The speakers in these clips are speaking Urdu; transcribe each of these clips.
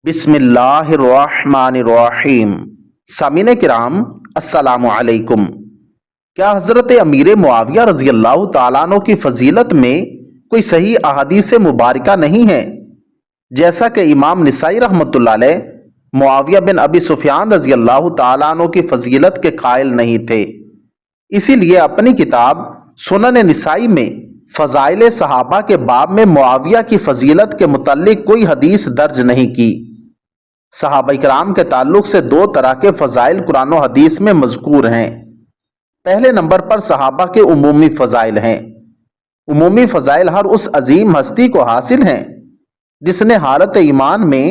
بسم اللہ الرحمن الرحیم۔ سامعین کرام السلام علیکم۔ کیا حضرت امیر معاویہ رضی اللہ تعالیٰ عنہ کی فضیلت میں کوئی صحیح احادیث مبارکہ نہیں ہے؟ جیسا کہ امام نسائی رحمۃ اللہ علیہ معاویہ بن ابی سفیان رضی اللہ تعالیٰ عنہ کی فضیلت کے قائل نہیں تھے، اسی لیے اپنی کتاب سنن نسائی میں فضائل صحابہ کے باب میں معاویہ کی فضیلت کے متعلق کوئی حدیث درج نہیں کی۔ صحابہ کرام کے تعلق سے دو طرح کے فضائل قرآن و حدیث میں مذکور ہیں۔ پہلے نمبر پر صحابہ کے عمومی فضائل ہیں۔ عمومی فضائل ہر اس عظیم ہستی کو حاصل ہیں جس نے حالت ایمان میں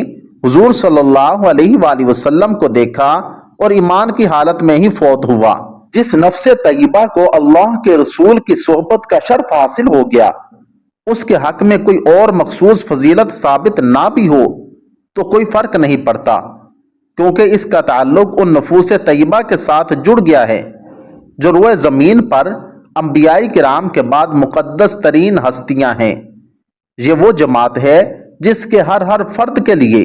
حضور صلی اللہ علیہ وآلہ وسلم کو دیکھا اور ایمان کی حالت میں ہی فوت ہوا، جس نفس طیبہ کو اللہ کے رسول کی صحبت کا شرف حاصل ہو گیا، اس کے حق میں کوئی اور مخصوص فضیلت ثابت نہ بھی ہو تو کوئی فرق نہیں پڑتا، کیونکہ اس کا تعلق ان نفوس طیبہ کے ساتھ جڑ گیا ہے جو روئے زمین پر انبیاء کرام کے بعد مقدس ترین ہستیاں ہیں۔ یہ وہ جماعت ہے جس کے ہر فرد کے لیے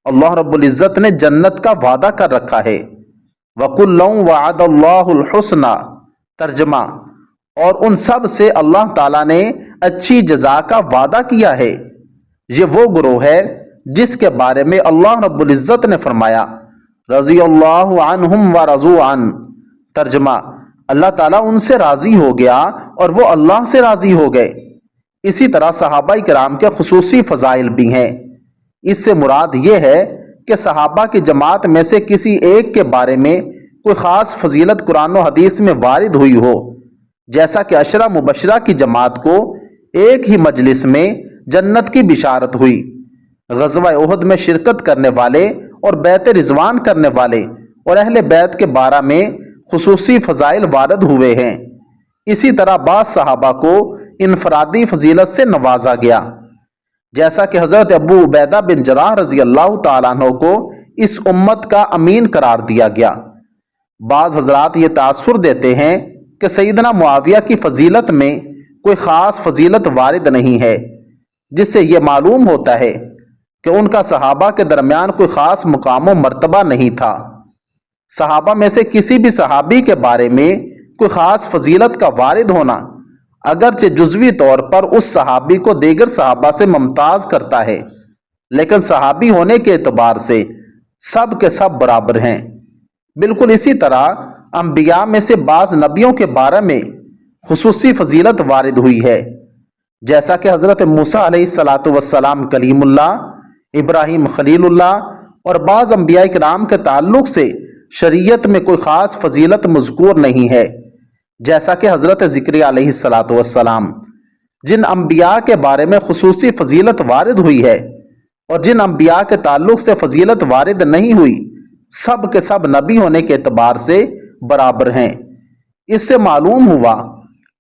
اللہ رب العزت نے جنت کا وعدہ کر رکھا ہے۔ وَكُلًّا وَعَدَ اللَّهُ الْحُسْنَى، ترجمہ، اور ان سب سے اللہ تعالیٰ نے اچھی جزا کا وعدہ کیا ہے۔ یہ وہ گروہ ہے جس کے بارے میں اللہ رب العزت نے فرمایا رضی اللہ عنہم ورضوا عنہ، ترجمہ، اللہ تعالیٰ ان سے راضی ہو گیا اور وہ اللہ سے راضی ہو گئے۔ اسی طرح صحابہ کرام کے خصوصی فضائل بھی ہیں۔ اس سے مراد یہ ہے کہ صحابہ کی جماعت میں سے کسی ایک کے بارے میں کوئی خاص فضیلت قرآن و حدیث میں وارد ہوئی ہو، جیسا کہ عشرہ مبشرہ کی جماعت کو ایک ہی مجلس میں جنت کی بشارت ہوئی، غزوہ احد میں شرکت کرنے والے اور بیعت رضوان کرنے والے اور اہل بیت کے بارے میں خصوصی فضائل وارد ہوئے ہیں۔ اسی طرح بعض صحابہ کو انفرادی فضیلت سے نوازا گیا، جیسا کہ حضرت ابو عبیدہ بن جراح رضی اللہ تعالیٰ عنہ کو اس امت کا امین قرار دیا گیا۔ بعض حضرات یہ تاثر دیتے ہیں کہ سیدنا معاویہ کی فضیلت میں کوئی خاص فضیلت وارد نہیں ہے، جس سے یہ معلوم ہوتا ہے کہ ان کا صحابہ کے درمیان کوئی خاص مقام و مرتبہ نہیں تھا۔ صحابہ میں سے کسی بھی صحابی کے بارے میں کوئی خاص فضیلت کا وارد ہونا اگرچہ جزوی طور پر اس صحابی کو دیگر صحابہ سے ممتاز کرتا ہے، لیکن صحابی ہونے کے اعتبار سے سب کے سب برابر ہیں۔ بالکل اسی طرح انبیاء میں سے بعض نبیوں کے بارے میں خصوصی فضیلت وارد ہوئی ہے، جیسا کہ حضرت موسیٰ علیہ السلام کلیم اللہ، ابراہیم خلیل اللہ اور بعض انبیاء کرام کے تعلق سے شریعت میں کوئی خاص فضیلت مذکور نہیں ہے، جیسا کہ حضرت زکریا علیہ السلام۔ جن انبیاء کے بارے میں خصوصی فضیلت وارد ہوئی ہے اور جن انبیاء کے تعلق سے فضیلت وارد نہیں ہوئی، سب کے سب نبی ہونے کے اعتبار سے برابر ہیں۔ اس سے معلوم ہوا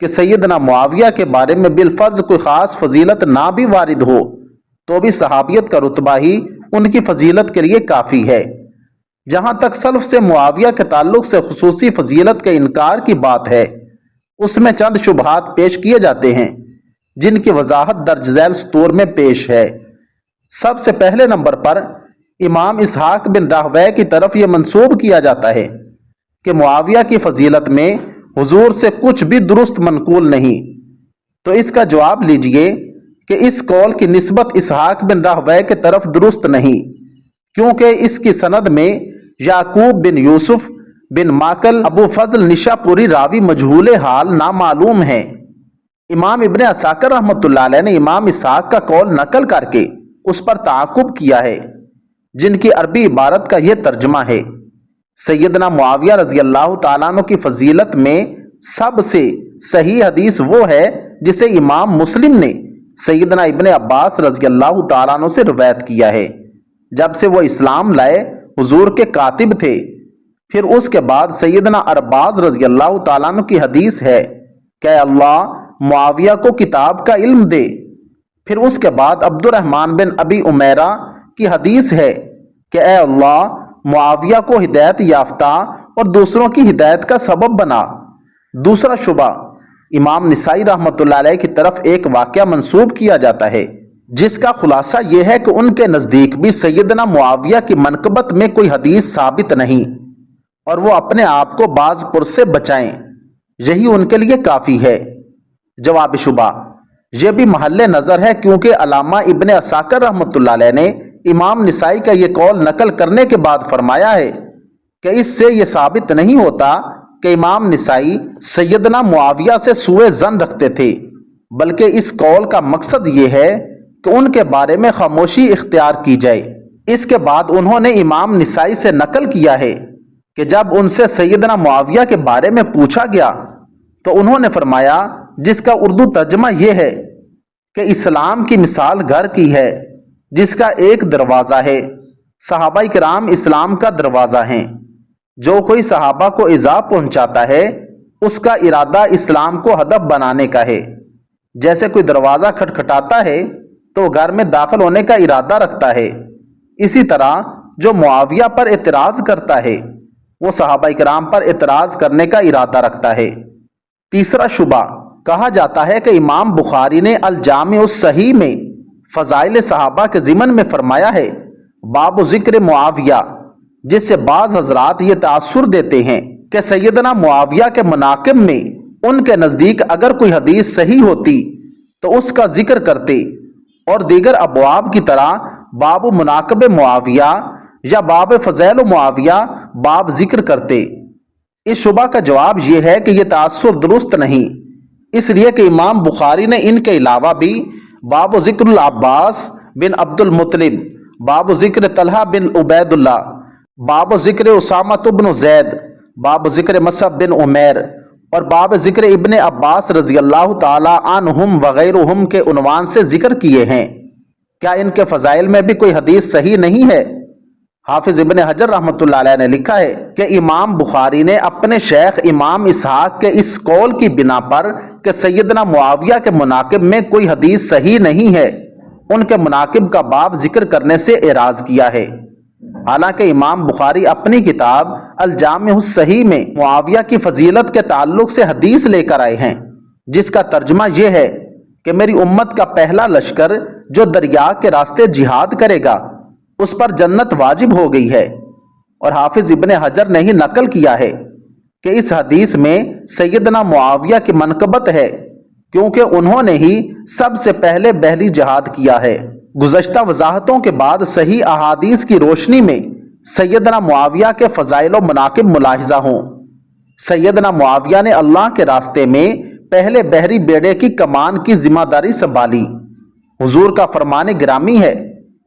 کہ سیدنا معاویہ کے بارے میں بالفرض کوئی خاص فضیلت نہ بھی وارد ہو تو بھی صحابیت کا رتبہ ہی ان کی فضیلت کے لیے کافی ہے۔ جہاں تک سلف سے معاویہ کے تعلق سے خصوصی فضیلت کے انکار کی بات ہے، اس میں چند شبہات پیش کیے جاتے ہیں جن کی وضاحت درج ذیل سطور میں پیش ہے۔ سب سے پہلے نمبر پر امام اسحاق بن راہویہ کی طرف یہ منسوب کیا جاتا ہے کہ معاویہ کی فضیلت میں حضور سے کچھ بھی درست منقول نہیں، تو اس کا جواب لیجئے کہ اس قول کی نسبت اسحاق بن راہویہ کی طرف درست نہیں، کیونکہ اس کی سند میں یعقوب بن یوسف بن ماکل ابو فضل نشاپوری راوی مجہول حال نامعلوم ہیں۔ امام ابن عساکر رحمۃ اللہ علیہ نے امام اسحاق کا قول نقل کر کے اس پر تعاقب کیا ہے، جن کی عربی عبارت کا یہ ترجمہ ہے: سیدنا معاویہ رضی اللہ تعالیٰ عنہ کی فضیلت میں سب سے صحیح حدیث وہ ہے جسے امام مسلم نے سیدنا ابن عباس رضی اللہ تعالیٰ عنہ سے روایت کیا ہے، جب سے وہ اسلام لائے حضور کے کاتب تھے۔ پھر اس کے بعد سیدنا ارباز رضی اللہ تعالیٰ عنہ کی حدیث ہے کہ اے اللہ معاویہ کو کتاب کا علم دے۔ پھر اس کے بعد عبد الرحمن بن ابی عمیرہ کی حدیث ہے کہ اے اللہ معاویہ کو ہدایت یافتہ اور دوسروں کی ہدایت کا سبب بنا۔ دوسرا شبہ، امام نسائی رحمۃ اللہ علیہ کی طرف ایک واقعہ منسوب کیا جاتا ہے جس کا خلاصہ یہ ہے کہ ان کے نزدیک بھی سیدنا معاویہ کی منقبت میں کوئی حدیث ثابت نہیں اور وہ اپنے آپ کو بعض پر سے بچائیں، یہی ان کے لیے کافی ہے۔ جواب شبہ یہ بھی محل نظر ہے، کیونکہ علامہ ابن عساکر رحمۃ اللہ علیہ نے امام نسائی کا یہ قول نقل کرنے کے بعد فرمایا ہے کہ اس سے یہ ثابت نہیں ہوتا کہ امام نسائی سیدنا معاویہ سے سوء ظن رکھتے تھے، بلکہ اس قول کا مقصد یہ ہے کہ ان کے بارے میں خاموشی اختیار کی جائے۔ اس کے بعد انہوں نے امام نسائی سے نقل کیا ہے کہ جب ان سے سیدنا معاویہ کے بارے میں پوچھا گیا تو انہوں نے فرمایا، جس کا اردو ترجمہ یہ ہے کہ اسلام کی مثال گھر کی ہے جس کا ایک دروازہ ہے، صحابہ کرام اسلام کا دروازہ ہیں، جو کوئی صحابہ کو ایذا پہنچاتا ہے اس کا ارادہ اسلام کو ہدف بنانے کا ہے، جیسے کوئی دروازہ کھٹکھٹاتا ہے تو گھر میں داخل ہونے کا ارادہ رکھتا ہے، اسی طرح جو معاویہ پر اعتراض کرتا ہے وہ صحابہ کرام پر اعتراض کرنے کا ارادہ رکھتا ہے۔ تیسرا شبہ، کہا جاتا ہے کہ امام بخاری نے الجامع الصحیح میں فضائل صحابہ کے ضمن میں فرمایا ہے باب ذکر معاویہ، جس سے بعض حضرات یہ تاثر دیتے ہیں کہ سیدنا معاویہ کے مناقب میں ان کے نزدیک اگر کوئی حدیث صحیح ہوتی تو اس کا ذکر کرتے اور دیگر ابواب کی طرح باب مناقب معاویہ یا باب فضائل معاویہ باب ذکر کرتے۔ اس شبہ کا جواب یہ ہے کہ یہ تاثر درست نہیں، اس لیے کہ امام بخاری نے ان کے علاوہ بھی باب ذکر العباس بن عبد المطلب، باب ذکر طلحہ بن عبید اللہ، باب ذکر اسامہ بن زید، باب ذکر مصعب بن عمیر اور باب ذکر ابن عباس رضی اللہ تعالی عنہم وغیرہم کے عنوان سے ذکر کیے ہیں۔ کیا ان کے فضائل میں بھی کوئی حدیث صحیح نہیں ہے؟ حافظ ابن حجر رحمۃ اللہ علیہ نے لکھا ہے کہ امام بخاری نے اپنے شیخ امام اسحاق کے اس قول کی بنا پر کہ سیدنا معاویہ کے مناقب میں کوئی حدیث صحیح نہیں ہے، ان کے مناقب کا باب ذکر کرنے سے اعراض کیا ہے۔ حالانکہ امام بخاری اپنی کتاب الجامع الصحیح میں معاویہ کی فضیلت کے تعلق سے حدیث لے کر آئے ہیں، جس کا ترجمہ یہ ہے کہ میری امت کا پہلا لشکر جو دریا کے راستے جہاد کرے گا اس پر جنت واجب ہو گئی ہے، اور حافظ ابن حجر نے ہی نقل کیا ہے کہ اس حدیث میں سیدنا معاویہ کی منقبت ہے، کیونکہ انہوں نے ہی سب سے پہلے بحری جہاد کیا ہے۔ گزشتہ وضاحتوں کے بعد صحیح احادیث کی روشنی میں سیدنا معاویہ کے فضائل و مناقب ملاحظہ ہوں۔ سیدنا معاویہ نے اللہ کے راستے میں پہلے بحری بیڑے کی کمان کی ذمہ داری سنبھالی۔ حضور کا فرمان گرامی ہے،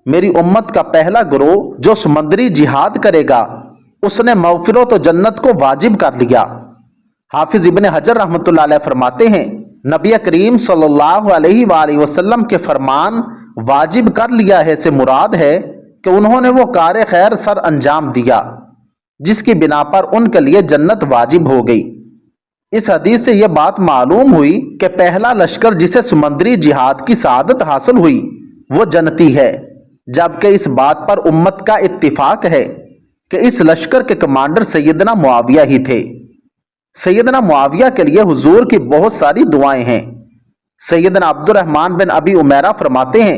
میری امت کا پہلا گروہ جو سمندری جہاد کرے گا اس نے مغفرت و جنت کو واجب کر لیا۔ حافظ ابن حجر رحمۃ اللہ علیہ فرماتے ہیں نبی کریم صلی اللہ علیہ وآلہ وسلم کے فرمان واجب کر لیا ہے سے مراد ہے کہ انہوں نے وہ کار خیر سر انجام دیا جس کی بنا پر ان کے لیے جنت واجب ہو گئی۔ اس حدیث سے یہ بات معلوم ہوئی کہ پہلا لشکر جسے سمندری جہاد کی سعادت حاصل ہوئی وہ جنتی ہے، جبکہ اس بات پر امت کا اتفاق ہے کہ اس لشکر کے کمانڈر سیدنا معاویہ ہی تھے۔ سیدنا معاویہ کے لیے حضور کی بہت ساری دعائیں ہیں۔ سیدنا عبد الرحمن بن ابی عمیرہ فرماتے ہیں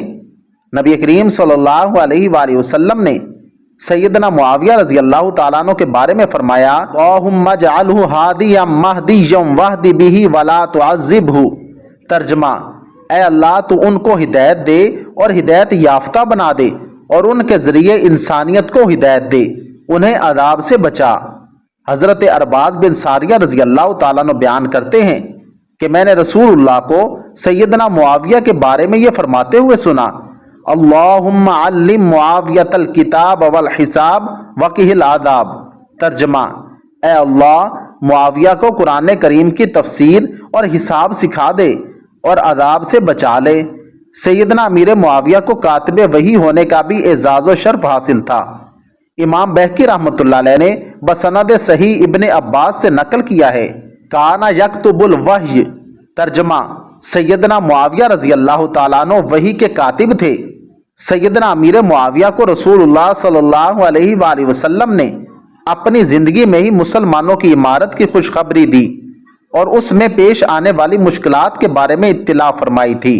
نبی کریم صلی اللہ علیہ وآلہ وسلم نے سیدنا معاویہ رضی اللہ تعالیٰ عنہ کے بارے میں فرمایا اللہم اجعلہ ہادیا مہدیا واہد بہ ولا تعذبہ۔ ترجمہ، اے اللہ تو ان کو ہدایت دے اور ہدایت یافتہ بنا دے اور ان کے ذریعے انسانیت کو ہدایت دے، انہیں عذاب سے بچا۔ حضرت ارباز بن ساریہ رضی اللہ تعالیٰ عنہ بیان کرتے ہیں کہ میں نے رسول اللہ کو سیدنا معاویہ کے بارے میں یہ فرماتے ہوئے سنا اللہم علم معاویۃ الکتاب والحساب وقہ العذاب۔ ترجمہ، اے اللہ معاویہ کو قرآن کریم کی تفسیر اور حساب سکھا دے اور عذاب سے بچا لے۔ سیدنا امیر معاویہ کو کاتب وحی ہونے کا بھی اعزاز و شرف حاصل تھا۔ امام بہقی رحمۃ اللہ علیہ نے بسند صحیح ابن عباس سے نقل کیا ہے کانا یکتب الوحی۔ ترجمہ، سیدنا معاویہ رضی اللہ تعالیٰ عنہ وحی کے کاتب تھے۔ سیدنا امیر معاویہ کو رسول اللہ صلی اللہ علیہ وآلہ وسلم نے اپنی زندگی میں ہی مسلمانوں کی عمارت کی خوشخبری دی اور اس میں پیش آنے والی مشکلات کے بارے میں اطلاع فرمائی تھی۔